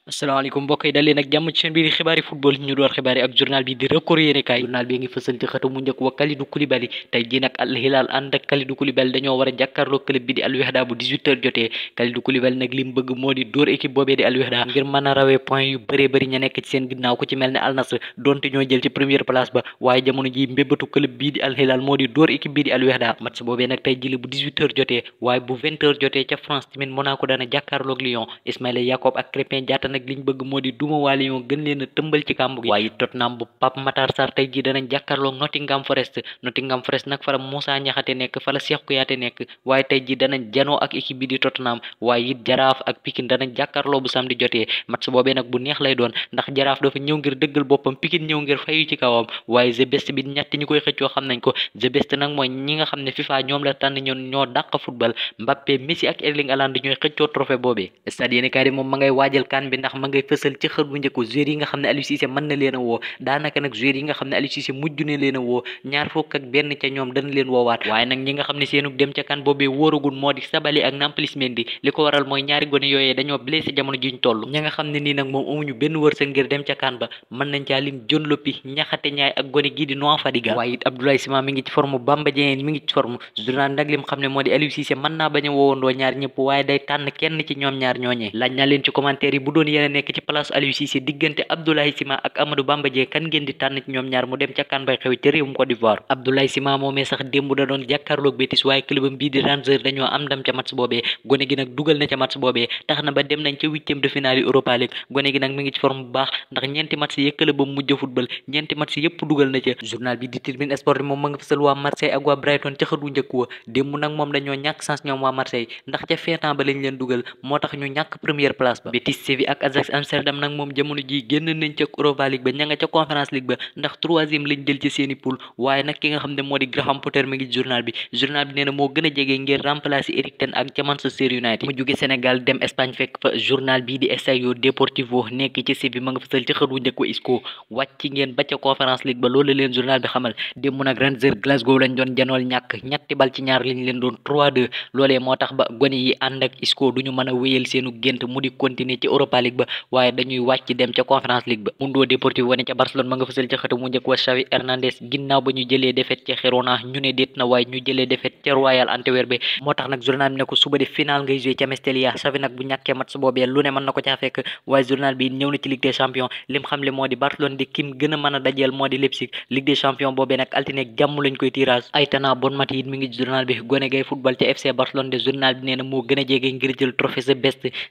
asalaamaaleykum mbokk yi dal leen ak jàmm ci seen biir xibaari football ñu door xibaari ak journal bi di record yéene kaay journal bi ngi fësal ci xëtu mu njëkk wa Kalidou Koulibaly tey ji nag Al Hilal ànd ak Kalidou Koulibaly dañoo war a jàkkaarloo club bi di Al Wihda bu 18h jotee Kalidou Koulibaly nag li mu bëgg moo di dóor équipe boobee di Al Wihda ngir mën a rawee point yu bëree bëri ña nekk ci seen ginnaaw ku ci mel ne Al Nassr donte ñoo jël ci première place ba waaye jamono ji mbébatu club bii di Al Hilal moo di dóor équipe bii di Al Wihda match boobee nag tey ji bu 18h jotee waaye bu 20h jotee ca France tamit Monaco dana jàkkaarloog Lyon Ismaïla Jacob ak Crépin Diatta nag liñ bëgg moo di duma waa Lyon gën leen a tëmbal ci kàmb gi waaye Tottenham bu Pape Matar Sarr tey jii danañ jàkkaarloog Nottingham Forest nag fa la Moussa Niakhaté nekk fa la Cheikh Kouyaté nekk waaye tey jii danañ janoo ak équipe bi di Tottenham waaye it Jaraaf ak Pikine danañ jàkkaarloo bu samedi jotee match boobee nag bu neex lay doon ndax Jaraaf dafa ñëw ngir dëggal boppam Pikine ñëw ngir fayu ci kawam waaye the best bi ñett ñi koy xëccoo xam nañ ko the best nag mooy ñi nga xam ne FIFA ñoom la tànn ñoo dàq football Mbappé Messi ak Erling Haaland ñooy xëccoo trophée boobee stade yéeni kaay moom ma ngay waajal kan bi ndax ma ngay fësal ci xër bu njëkk joueurs yi nga xam ne Aliou Cissé mën na leen a woo daanaka nag joueurs yi nga xam ne Aliou Cissé mujj na leen a woo ñaar fukk ak benn ca ñoom dana leen woowaat waaye nag ñi nga xam ne seenug dem ca kan boobee wóoragul moo di Sabaly ak Nampalys Mendy li ko waral mooy ñaari gone yooyee dañoo blessé jamono jiñ toll ñi nga xam ne nii nag moom amuñu benn wërsëg ngir dem ca kan ba mën nañ caa lim John Lopy Niakhaté Ndiaye ak gone gii di Noah Fadiga waaye it Abdoulaye Sima mi ngi ci forme Bamba Dieng mi ngi ci forme journal nag lim xam ne moo di Aliou Cissé mën naa bañ a woowandoo ñaar ñëpp waaye day tànn kenn ci ñoom ñaar ñooñee laaj naa leen ci commentaire yi bu doon yéen a nekk ci place Aliou Cissé diggante Abdoulaye Sima ak Amadou Bamba Dieng kan ngeen di tànn ci ñoom ñaar mu dem ca kan bay xew ca réewum Côte d'Ivoire Abdoulaye Sima moomee sax démb da doon jàkkaarloog Betis waaye clubam bii di Rangers dañoo am ndam ca match boobee gone gi nag dugal na ca match boobee tax na ba dem nañ ca huitième de finale Europa League gone gi nag mi ngi ci forme bu baax ndax ñeenti match yi clubam mujj football ñeenti match yëpp dugal na ca journal bi di Tribune Sport moom ma nga fësal waa Marseille ak waa Brighton ca xët wu njëkk wa démb nag moom dañoo ñàkk chance ñoom waa Marseille ndax ca fin-temps ba lañ leen dugal moo tax ñu ñàkk première place ba Betis Séville ak Ajax Amsterdam nag moom jamono ji génn nañ ca Europa League ba ña nga ca Conference League ba ndax troisième lañ jël ci seeni poule waaye nag ki nga xam ne moo di Graham Potter mi ngi journal bi nee na moo gën a jege ngir remplacer Eric Ten Hag ca Manchester United mu jóge Sénégal dem Espagne fekk fa journal bii di Estadio Deportivo nekk ci Séville ma nga fësal ci xët wu njëkk wa Isco wàcc ngeen ba ca Conference League ba loolu leen journal bi xamal démb nag Rangers Glasgow lañ doon janool ñàkk ñetti bal ci ñaar liñ leen doon 3-2 loolee moo tax ba gone yi ànd ak Isco duñu mën a wéyal seenu gént mu di continuer ci Europa League ba waaye dañuy wàcc dem ca Conference League ba Mundo Deportivo ne ca Barcelone ma nga fësal ci xët mu njëkk wa Xavi Hernandez ginnaaw ba ñu jëlee défaite ca Girona ñu ne déet na waaye ñu jëlee défaite ca Royal Antwerp moo tax nag journal bi ne ko suba de final ngay joué ca Mestalla Xavi nag bu ñàkkee match boobee lu ne mën na ko caa fekk waaye journal bi ñëw na ci Ligue des Champions lim xamle moo di Barcelone di kim gën a mën a dajeel moo di Leipzig Ligue des Champions boobee nag altine jàmm lañ koy tirage Aitana Bonmati it mi ngi journal bi gone gay football ca FC Barcelone de journal bi nee na moo gën a jege ngir jël trophée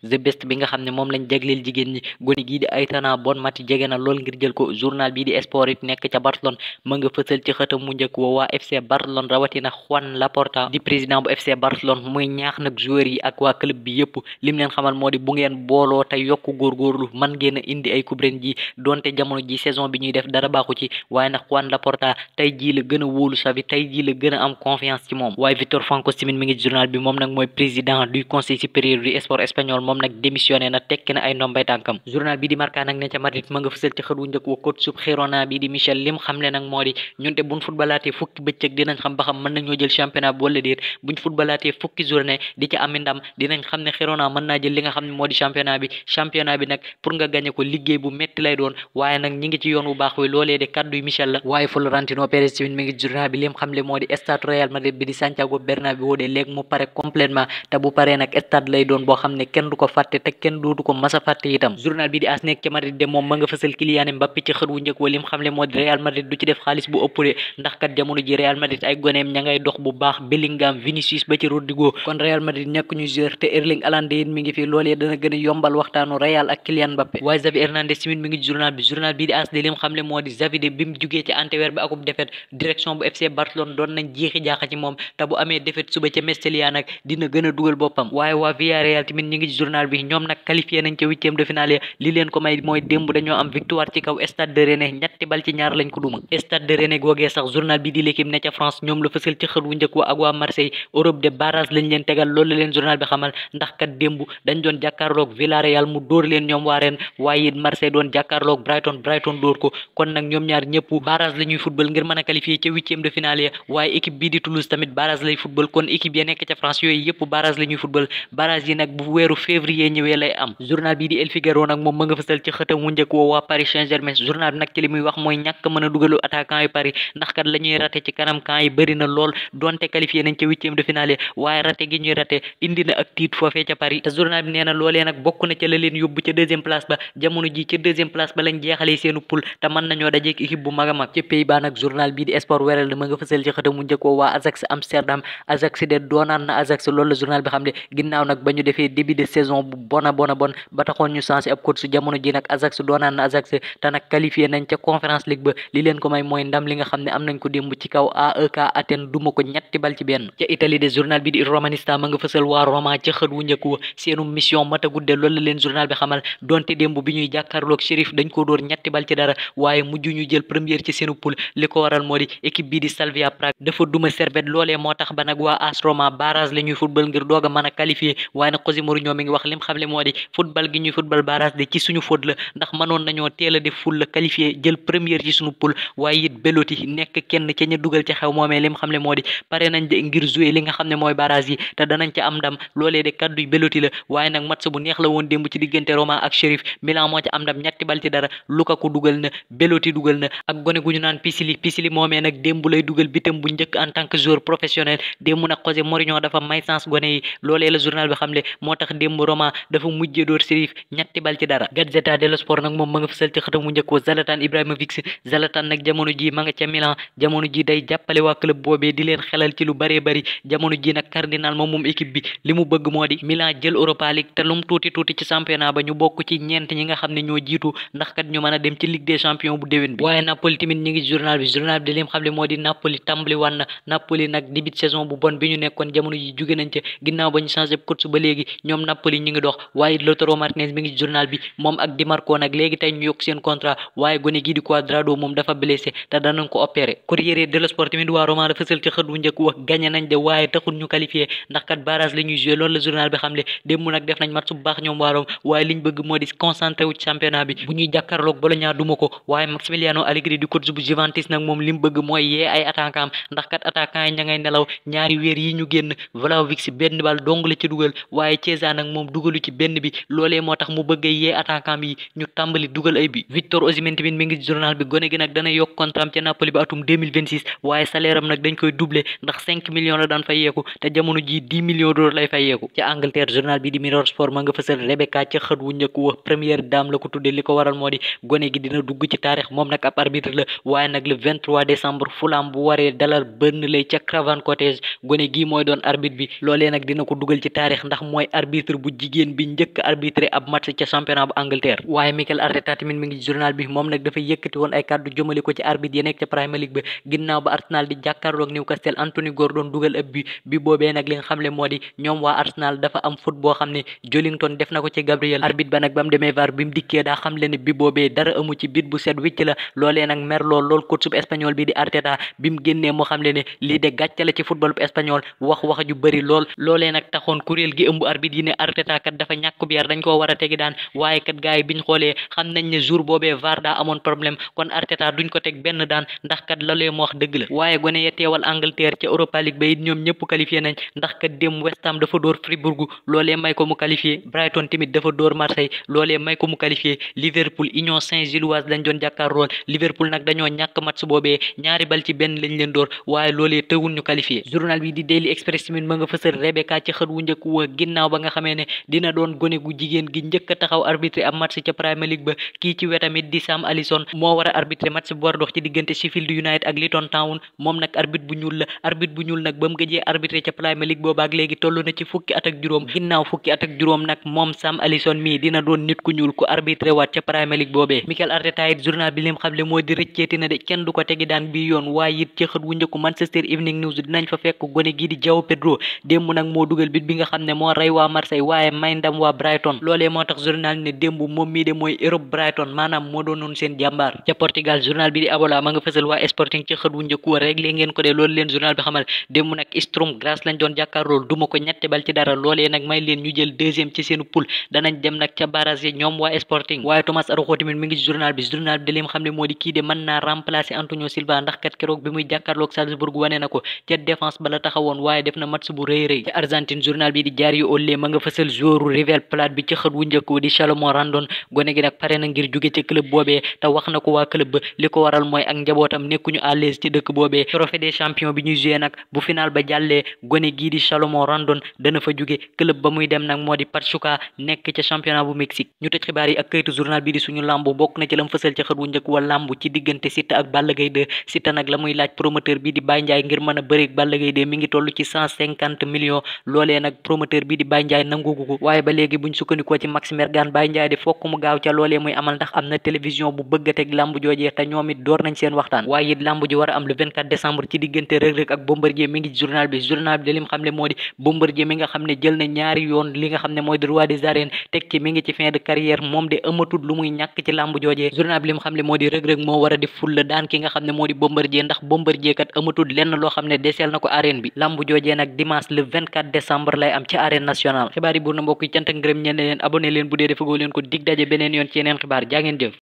the best bi nga xam ne moom lañ jagleel jigéen ñi gone gii di Aitana Bonmati jege na lool ngir jël ko journal bii di Sport it nekk ca Barcelone ma nga fësal ci xëtam mu njëkk waa FC Barcelone rawatina Juan Laporta di président bu FC Barcelone muy ñaax nag joueurs yi ak waa club bi yëpp lim leen xamal moo di bu ngeen booloo te yokku góorgóorlu man ngeen a indi ay coupe ren ji donte jamono ji saison bi ñuy def dara baaxu ci waaye nag Juan Laporta tey jii la gën a wóolu Xavi tey jii la gën a am confiance ci moom waaye Víctor Francos tamit mi ngi journal bi moom nag mooy président du conseil supérieur du sport espagnol moom nag démissionné na tekki na ay ndombay tànkam journal bi di Marca nag ne ca Madrid ma nga fësal ci xët wu njëkk wa coach sub Girona bi di Michel lim xamle nag moo di ñun de buñ footballaatee fukki bëccëg dinañ xam ba xam mën nañoo jël championnat bi wala déet buñ footballaatee fukki journée di ca ami ndam dinañ xam ne Girona mën naa jël li nga xam ne moo di championnat bi nag pour nga gagné ko liggéey bu metti lay doon waaye nag ñi ngi ci yoon bu baax wi loolee de kaddu yu Michel la waaye Florentino Pérez tamit mi ngi journal bi lim xamle moo di stade Real Madrid bi di Santiago Bernabéu de léegi mu pare complètement te bu paree nag stade lay doon boo xam ne kenn du ko fàtte te kenn dootu ko mas a fàtte itam journal bi di AS nekk ca Madrid de moom ma nga fësal Kylian Mbappé ci xët wu njëkk wa lim xamle moo di Real Madrid du ci def xaalis bu ëpp de ndax kat jamono ji Real Madrid ay goneem ña ngay dox bu baax Bellingham Vinicius ba ci Rodrigo kon Real Madrid ñàkk ñu joueur te Erling Haaland it mi ngi fi loolee dana gën a yombal waxtaanu Real ak Kylian Mbappé waaye Xavi Hernandez tamit mi ngi journal bi di AS de lim xamle moo di Xavi de bi mu jugee ci Antwerp bi akub défaite direction bu FC Barcelone doon nañ jeexi jaaxa ci moom te bu amee défaite suba ca Mestalla nag dina gën a dugal boppam waaye waa Villarreal tamit ñi ngi journal bi ñoom nag qualifié nañ ca huitième de finale li leen ko may mooy démb dañoo am victoire ci kaw Stade de Rennais ñetti bal ci ñaar lañ ko duma Stade de Rennais googee sax journal bi di l'équipe ne ca France ñoom la fësal ci xët wu njëkk wa ak waa Marseille Europe de barrage lañ leen tegal loolu la leen journal bi xamal ndax kat démb dañ doon jàkkaarloog Villarreal mu dóor leen ñoom waa Rennes waaye it Marseille doon jàkkaarloog Brighton dóor ko kon nag ñoom ñaar ñëpp barrage la ñuy football ngir mën a qualifier ca huitième de finale waaye équipe bii di Toulouse tamit barrage lay football kon équipe ya nekk ca France yooyu yëpp barrage la ñuy football barrage yi nag bu weeru février ñëwee lay am journal bi bi di El Figaro nag moom ma nga fësal ci xëtam mu njëkk woo waa Paris Saint-Germain journal bi nag ci li muy wax mooy ñàkk mën a dugalu attaquant yu Paris ndax kat la ñuy raté ci kanam camp yi bëri na lool donte qualifié nañ ca huitième de finale waaye raté gi ñuy raté indi na ak tiit foofee ca Paris te journal bi nee na loolee nag bokk na ca la leen yóbbu ca deuxième place ba jamono ji ca deuxième place ba lañ jeexalee seenu poule te mën nañoo dajeek équipe bu mag a mag ca Pays-Bas nag journal bii di Sport weral na ma nga fësal ci xëtam mu njëkk woo waa Ajax Amsterdam Ajax de doonaan na Ajax loolu la journal bi xam ne ginnaaw nag ba ñu defee début de saison bu bona bon ba taxoon ñu changé ab coach jamono ji nag Ajax doonaan na Ajax te nag qualifié nañ ca Conference League ba li leen ko may mooy ndam li nga xam ne am nañ ko démb ci kaw AEK Athènes duma ko ñetti bal ci benn ca Italie de journal bi di Romanista ma nga fësal waa Roma ca xët wu njëkk wa seenu mission matagudde loolu la leen journal bi xamal donte démb bi ñuy jàkkaarloog Sheriff dañ ko dóor ñetti bal ci dara waaye mujj ñu jël première ci seenu poule li ko waral moo di équipe bii di Slavia Prague dafa duma Servette loolee moo tax ba nag waa AS Roma barrage la ñuy football ngir doog a mën a qualifié waaye nag José Mourinho mi ngi wax lim xamle moo di football gi ñuy football barrage de ci suñu faute la ndax mënoon nañoo teel a def ful la qualifié jël première ci suñu poule waaye it Belotti nekk kenn ca ña dugal ca xew moomee lim xamle moo di pare nañ de ngir jouer li nga xam ne mooy barrage yi te danañ ca am ndam loolee de kadduy Belotti la waaye nag match bu neex la woon démb ci diggante Roma ak Sheriff Milan moo ca am ndam ñetti bal ci dara Lukaku dugal na Belotti dugal na ak gone gu ñu naan Pisili moomee nag démb lay dugal bitam bu njëkk en tant que joueur professionnel démb nag José Mourinho dafa may chance gone yi loolee la journal bi xamle moo tax démb Roma dafa mujjee door Sheriff ñetti bal ci dara Gazzetta dello Sport nag moom ma nga fësal ci xëtam mu njëkk Zlatan Ibrahimovic Zlatan nag jamono ji ma nga ca Milan jamono ji day jàppale waa club boobee di leen xelal ci lu bëree bëri jamono ji nag cardinal moom équipe bi li mu bëgg moo di Milan jël Europa League te lum tuuti ci championnat ba ñu bokk ci ñeent ñi nga xam ne ñoo jiitu ndax kat ñu mën a dem ci Ligue des champions bu déwén bi waaye Napoli tamit ñi ngi journal bi di lim xam le moo di Napoli tàmbali wan na Napoli nag début saison bu bon bi ñu nekkoon jamono ji jóge nañ ca ginnaaw ba ñu changé coach ba léegi ñoom Napoli ñi ngi dox waaye Lautaro Martinez mi ngi journal bi moom ak Di Marco nag léegi tey ñu yokk seen contrat waaye gone gii di Cuadrado moom dafa blessé te danañ ko opéré Corriere dello Sport tamit waa Roma dafa fësal ci xët wu njëkk wax gagné nañ de waaye taxul ñu qualifié ndax kat barrage la ñuy joué loolu la journal bi xamle démb nag def nañ match bu baax ñoom waa Rome waaye liñ bëgg moo di concentré wu ci championnat bi bu ñuy jàkkaarloog Bologna duma ko waaye Massimiliano Allegri di coach bu Juventus nag moom lim bëgg mooy yee ay attaquant ndax kat attaquant yi ña ngay nelaw ñaari weer yi ñu génn Vlahovic si benn bal dong la ci dugal waaye Chiesa nag moom dugalu ci benn bi loolee moo tax mu bëgg a yee attaquant yi ñu tàmbali dugal ay bi Victor Osimhen tamit mi ngi journal bi gone gi nag dana yokk contrat ca Napoli ba atum 2026 waaye salaire am nag dañ koy doubler ndax 5 millions la daan fay yeeku te jamono ji 10 millions d'euros lay fay yeeku ca Angleterre journal bi di Mirror Sport ma nga fësal Rebecca ca xët wu njëkk wax première dame la ko tuddee li ko waral moo di gone gi dina dugg ci taarix moom nag ab arbitre la waaye nag le 23 décembre Fulham bu waree dalal Burnley ca Craven Cottage gone gi mooy doon arbitre bi loolee nag dina ko dugal ci taarix ndax mooy arbitre bu jigéen bi njëkk arbitré ab match ca championnat bu Angleterre waaye Mikel Arteta tamit mi ngi journal bi moom nag dafa yëkkati woon ay kàddu jëmale ko ci arbitre yi nekk ca Premier League ba ginnaaw ba Arsenal di jàkkaarloog Newcastle Anthony Gordon dugal ab bi boobee nag li nga xam le moo di ñoom waa Arsenal dafa am foot boo xam ne Joelinton def na ko ci Gabriel arbitre ba nag ba mu demee VAR bi mu dikkee daa xam le ne bi boobee dara amu ci bit bu set wicc la loolee nag mer lool coach bu espagnol bi di Arteta bi mu génnee moo xam le ne lii de gàcce la ci football bu espagnol wax ju bëri lool loolee nag taxoon kuréel gi ëmb arbitre yi ne Arteta kat dafa ñàkk bi yar dañ koo war a tegi daan waaye kat gars yi biñ xoolee xam nañ ne jour boobee VAR daa amoon problème kon Arteta duñ ko teg benn daan ndax kat loolee moo wax dëgg la waaye gone ya teewal Angleterre ca Europa League ba it ñoom ñëpp qualifié nañ ndax kat dem West Ham dafa dóor Fribourg loolee may ko mu qualifié Brighton tamit dafa dóor Marseille loolee may ko mu qualifié Liverpool Union Saint-Gilloise lañ doon jàkkaarlool Liverpool nag dañoo ñàkk match boobee ñaari bal ci benn lañ leen dóor waaye loolee tëwul ñu qualifié journal bi di Daily Express tamit ma nga fësal Rebecca ci xët wu njëkk wa ginnaaw ba nga xamee ne dina doon gone gu jigéen gi njëkk a taxaw arbitre ab match ca Premier League ba kii ci wetamit di Sam Alison moo war a arbitre match bu war dox ci diggante Sheffield United ak Luton Town moom nag arbitre bu ñuul la arbitre bu ñuul nag ba mu gëjee arbitre ca Premier League boobaak léegi toll na ci fukki at ak juróom ginnaaw fukki at ak juróom nag moom Sam Alison mii dina doon nit ku ñuul ku arbitre waat ca Premier League boobee Mikel Arteta it journal bi lim xamle moo di rëcceeti na de kenn du ko tegi daan bi yoon waaye it ci xët wu njëkku Manchester Evening News dinañ fa fekk gone gi di João Pedro démb nag moo dugal bit bi nga xam ne moo rey waa Marseille waaye may ndam waa Brighton loolee moo tax journal ne démb moom mii de mooy Europe Brighton maanaam moo doonoon seen jàmbaar ca Portugal journal bi di Abola ma nga fësal waa Sporting ci xët wu njëkku wa rek ngeen ko de loolu leen journal bi xamal démb nag Sturm Graz lañ doon jàkkaarlool duma ko ñetti bal ci dara loolee nag may leen ñu jël deuxième ci seenu poule danañ dem nag ca barrage yi ñoom waa Sporting waaye Thomas Araujo tamit mi ngi journal bi da lim xam ne moo di kii de mën naa remplacer Antonio Silva ndax kat keroog bi muy jàkkaarloog Salzburg wane na ko ca défense ba la taxawoon waaye def na match bu rëy ca Argentine journal bi di Diario Olé ma nga fësal joueur River Plate bi ci xët wu njëkk di Salomon Randon gone gi nag pare na ngir jóge ci club boobee te wax na ko waa club ba li ko waral mooy ak njabootam nekkuñu à l'aise ci dëkk boobee trophée des champions bi ñuy joué nag bu final ba jàllee gone gii di Salomon Randon dana fa jóge club ba muy dem nag moo di Pachuca nekk ca championnat bu Mexique ñu tëj xibaar yi ak kayitu journal bi di suñu lambu bokk na ci lam fësal ca xët wu njëkk wa lambu ci diggante Siteu ak Balla Gaye 2 Siteu nag la muy laaj promoteur bi di Baye Ndiaye ngir mën a bëreeg Balla Gaye 2 mi ngi toll ci 150 millions loolee nag promoteur bi di Baye Ndiaye nangugu ko waaye ba léegi buñ sukkandikoo ci Max Mergan Baye Ndiaye di fokk mu gaaw ca loolee muy amal ndax am na télévision bu bëgg a teg lambu joojee te ñoom it door nañ seen waxtaan waaye it lambu ji war a am le 24 décembre ci diggante Reug Reug ak Bombardier mi ngi ci journal bi da lim xam ne moo di Bombardier mi nga xam ne jël na ñaari yoon li nga xam ne mooy di roi des arènes teg ci mi ngi ci fin de carrière moom de ëmmatul lu muy ñàkk ci lambu joojee journal bi lim xam ne moo di Reug Reug moo war a def fulla daan ki nga xam ne moo di Bombardier ndax Bombardier kat ëmmatul lenn loo xam ne deseel na ko arène bi lambu joojee nag dimanche le 24 décembre lay am ci arène nationale xibaar yi buur na mbokk yi cant ak ngërëm ñeen leen abonné leen bu dee defagoo leen ko dig daje beneen yoon ci yeneen xibaar jaa ngeen jëf